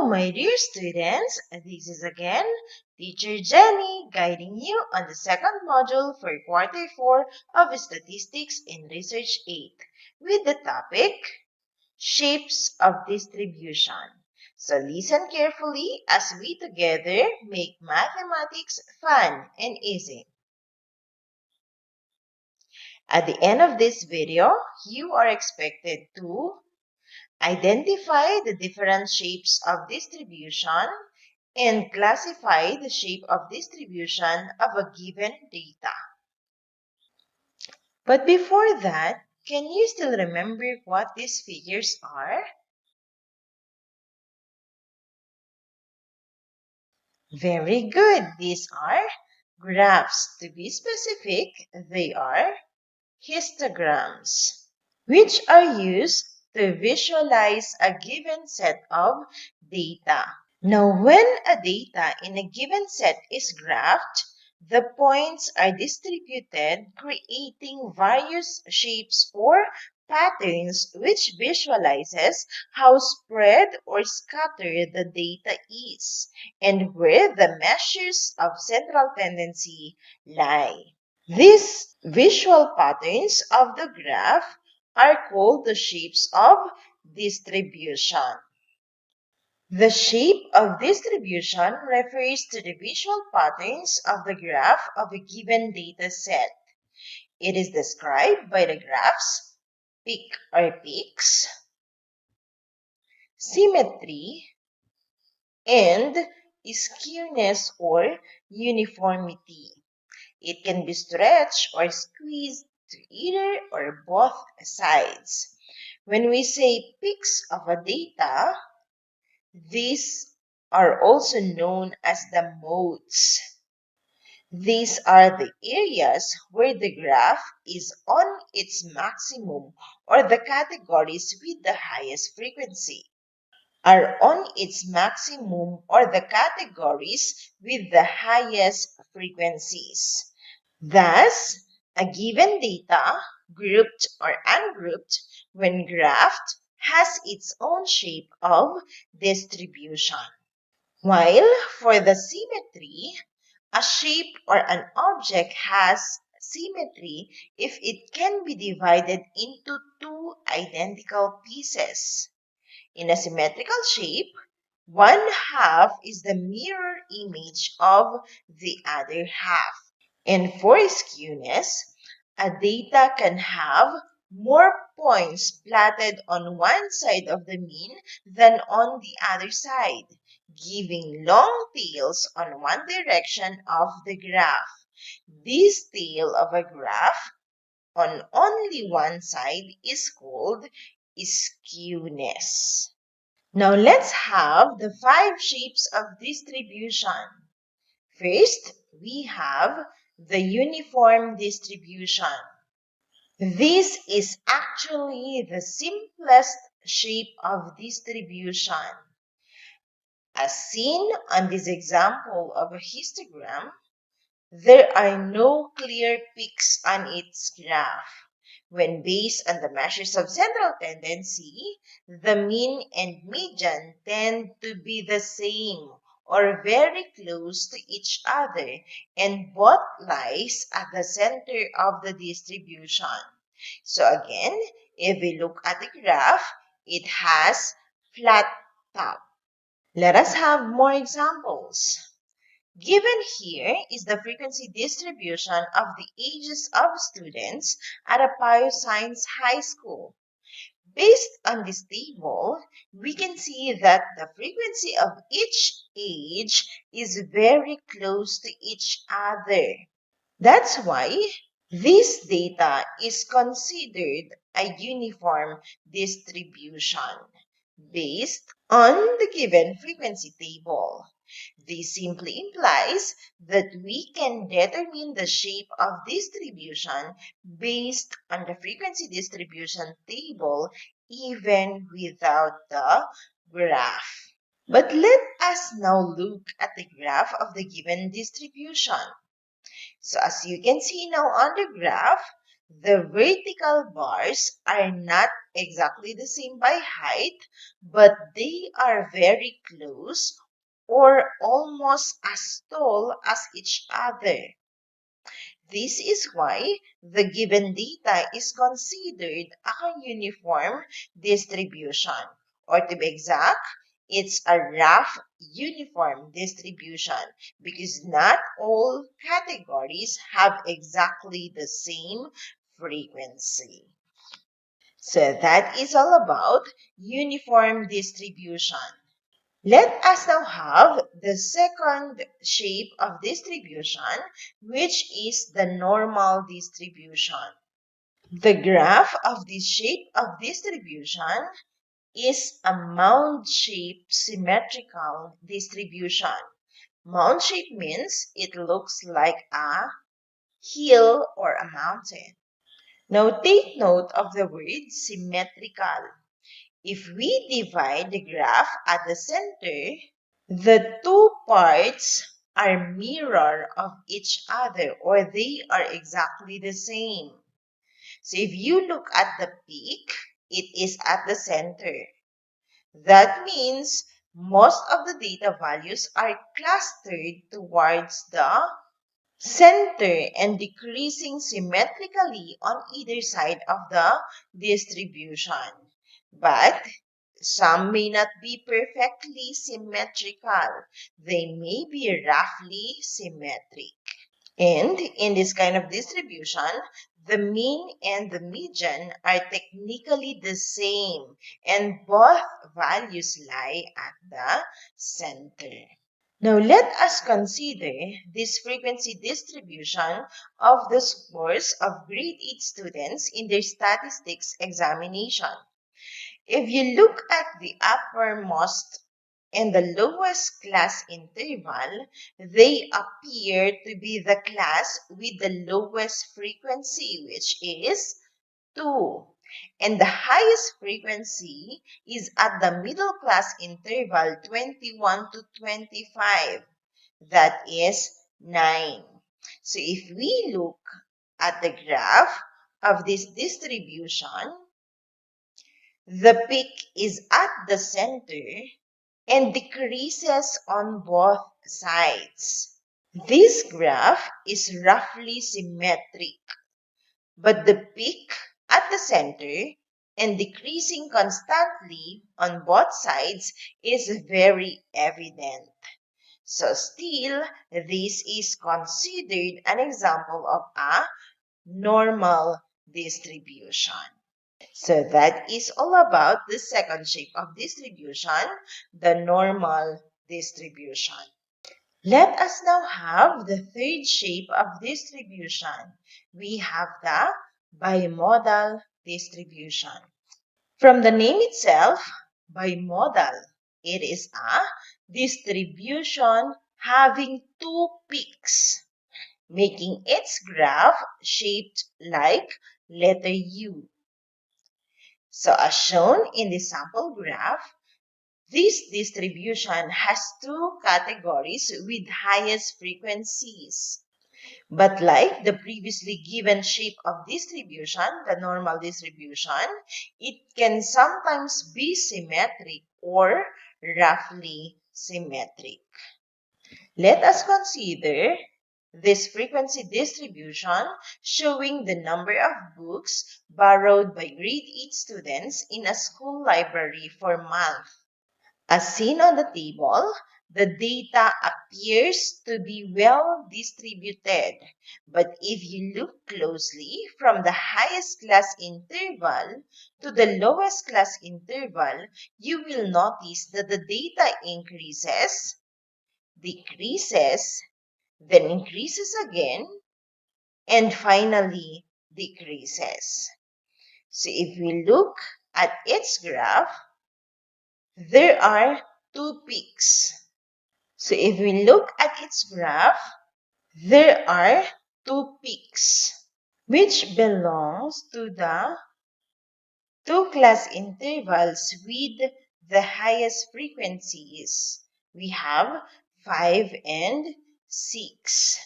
my dear students, this is again Teacher Jenny guiding you on the second module for Quarter 4 of Statistics in Research 8 with the topic Shapes of Distribution. So listen carefully as we together make mathematics fun and easy. At the end of this video, you are expected to identify the different shapes of distribution and classify the shape of distribution of a given data. But before that, can you still remember what these figures are? Very good. These are graphs. To be specific, they are histograms, which are used to visualize a given set of data. Now, when a data in a given set is graphed, the points are distributed, creating various shapes or patterns which visualizes how spread or scattered the data is and where the measures of central tendency lie. These visual patterns of the graph are called the shapes of distribution. The shape of distribution refers to the visual patterns of the graph of a given data set. It is described by the graphs peak or peaks, symmetry, and skewness or uniformity. It can be stretched or squeezed to either or both sides. When we say peaks of a data, these are also known as the modes. These are the areas where the graph is on its maximum or the categories with the highest frequency are on its maximum or the categories with the highest frequencies. Thus, a given data, grouped or ungrouped, when graphed, has its own shape of distribution. While for the symmetry, a shape or an object has symmetry if it can be divided into two identical pieces. In a symmetrical shape, one half is the mirror image of the other half. And for skewness, a data can have more points plotted on one side of the mean than on the other side, giving long tails on one direction of the graph. This tail of a graph on only one side is called skewness. Now let's have the 5 shapes of distribution. First, we have the uniform distribution. This is actually the simplest shape of distribution. As seen on this example of a histogram, there are no clear peaks on its graph. When based on the measures of central tendency, the mean and median tend to be the same or very close to each other, and both lies at the center of the distribution. So again, if we look at the graph, it has flat top. Let us have more examples. Given here is the frequency distribution of the ages of students at a Bioscience High School. Based on this table, we can see that the frequency of each age is very close to each other. That's why this data is considered a uniform distribution based on the given frequency table. This simply implies that we can determine the shape of distribution based on the frequency distribution table even without the graph. But let us now look at the graph of the given distribution. So as you can see now on the graph, the vertical bars are not exactly the same by height, but they are very close or almost as tall as each other. This is why the given data is considered a uniform distribution. Or to be exact, it's a rough uniform distribution because not all categories have exactly the same frequency. So that is all about uniform distribution. Let us now have the second shape of distribution, which is the normal distribution. The graph of this shape of distribution is a mound-shaped symmetrical distribution. Mound shape means it looks like a hill or a mountain. Now take note of the word symmetrical. If we divide the graph at the center, the two parts are mirror of each other, or they are exactly the same. So if you look at the peak, it is at the center. That means most of the data values are clustered towards the center and decreasing symmetrically on either side of the distribution. But some may not be perfectly symmetrical. They may be roughly symmetric. And in this kind of distribution, the mean and the median are technically the same, and both values lie at the center. Now, let us consider this frequency distribution of the scores of grade 8 students in their statistics examination. If you look at the uppermost and the lowest class interval, they appear to be the class with the lowest frequency, which is 2. And the highest frequency is at the middle class interval 21 to 25. That is 9. So if we look at the graph of this distribution, the peak is at the center and decreases on both sides. This graph is roughly symmetric, but the peak at the center and decreasing constantly on both sides is very evident. So still, this is considered an example of a normal distribution. So that is all about the second shape of distribution, the normal distribution. Let us now have the third shape of distribution. We have the bimodal distribution. From the name itself, bimodal, it is a distribution having two peaks, making its graph shaped like letter U. So as shown in the sample graph, this distribution has two categories with highest frequencies. But like the previously given shape of distribution, the normal distribution, it can sometimes be symmetric or roughly symmetric. Let us consider this frequency distribution showing the number of books borrowed by grade 8 students in a school library for month. As seen on the table, the data appears to be well distributed. But if you look closely from the highest class interval to the lowest class interval, you will notice that the data increases, decreases, then increases again, and finally decreases. So if we look at its graph, there are two peaks. So if we look at its graph, there are two peaks, which belongs to the two class intervals with the highest frequencies. We have 5 and 6.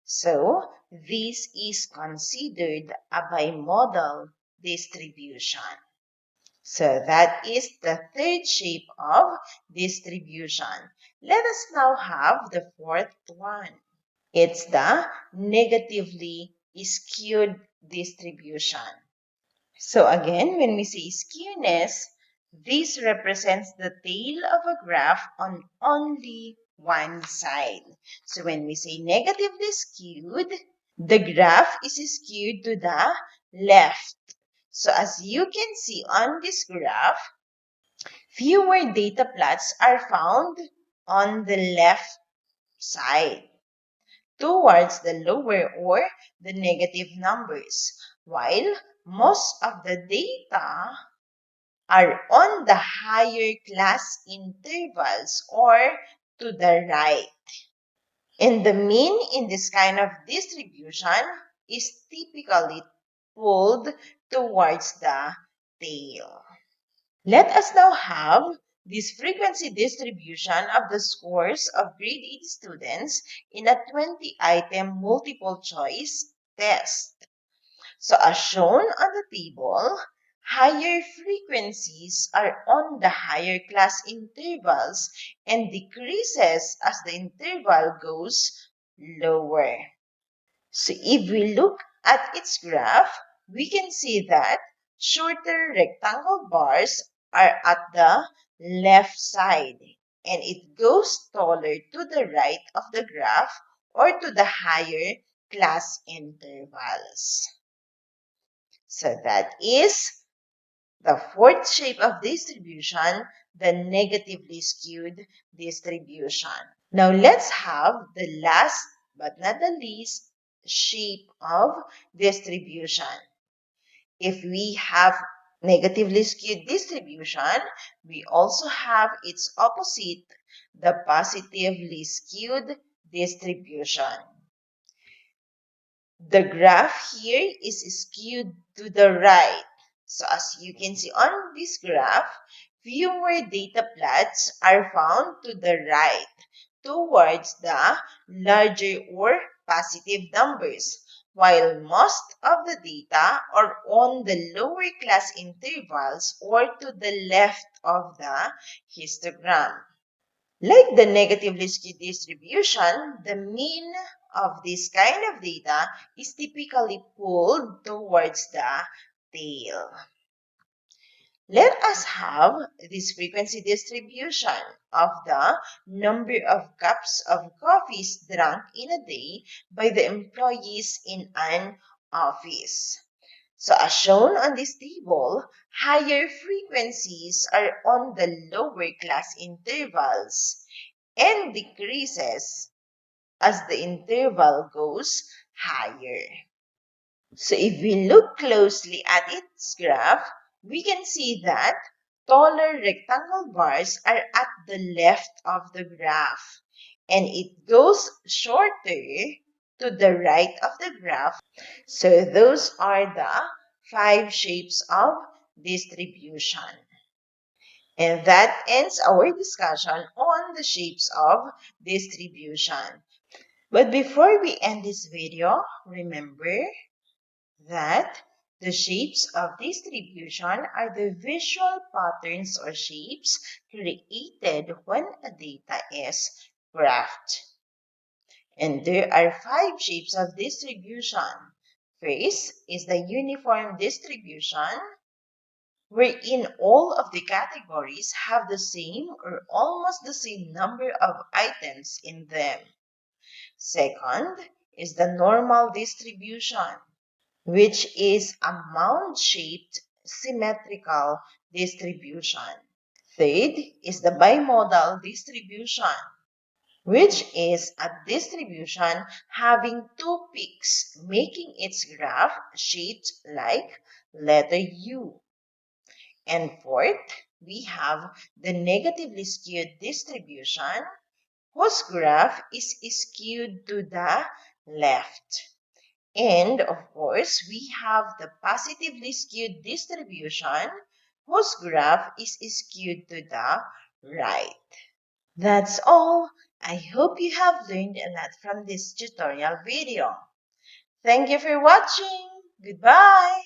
So this is considered a bimodal distribution. So that is the third shape of distribution. Let us now have the fourth one. It's the negatively skewed distribution. So again, when we say skewness, this represents the tail of a graph on only one side. So when we say negatively skewed, the graph is skewed to the left. So as you can see on this graph, fewer data plots are found on the left side towards the lower or the negative numbers, while most of the data are on the higher class intervals or to the right. And the mean in this kind of distribution is typically pulled towards the tail. Let us now have this frequency distribution of the scores of grade 8 students in a 20-item multiple choice test. So as shown on the table, higher frequencies are on the higher class intervals and decreases as the interval goes lower. So if we look at its graph, we can see that shorter rectangle bars are at the left side and it goes taller to the right of the graph or to the higher class intervals. So that is the fourth shape of distribution, the negatively skewed distribution. Now let's have the last but not the least shape of distribution. If we have negatively skewed distribution, we also have its opposite, the positively skewed distribution. The graph here is skewed to the right. So as you can see on this graph, fewer data plots are found to the right towards the larger or positive numbers, while most of the data are on the lower class intervals or to the left of the histogram. Like the negatively skewed distribution, the mean of this kind of data is typically pulled towards the tail. Let us have this frequency distribution of the number of cups of coffees drunk in a day by the employees in an office. So as shown on this table, higher frequencies are on the lower class intervals and decreases as the interval goes higher. So if we look closely at its graph, we can see that taller rectangle bars are at the left of the graph and it goes shorter to the right of the graph. So those are the 5 shapes of distribution. And that ends our discussion on the shapes of distribution. But before we end this video, remember that the shapes of distribution are the visual patterns or shapes created when a data is graphed. And there are 5 shapes of distribution. First is the uniform distribution, wherein all of the categories have the same or almost the same number of items in them. Second is the normal distribution, which is a mound-shaped symmetrical distribution. Third is the bimodal distribution, which is a distribution having 2 peaks, making its graph shaped like letter U. And fourth, we have the negatively skewed distribution, whose graph is skewed to the left. And of course, we have the positively skewed distribution, whose graph is skewed to the right. That's all. I hope you have learned a lot from this tutorial video. Thank you for watching. Goodbye.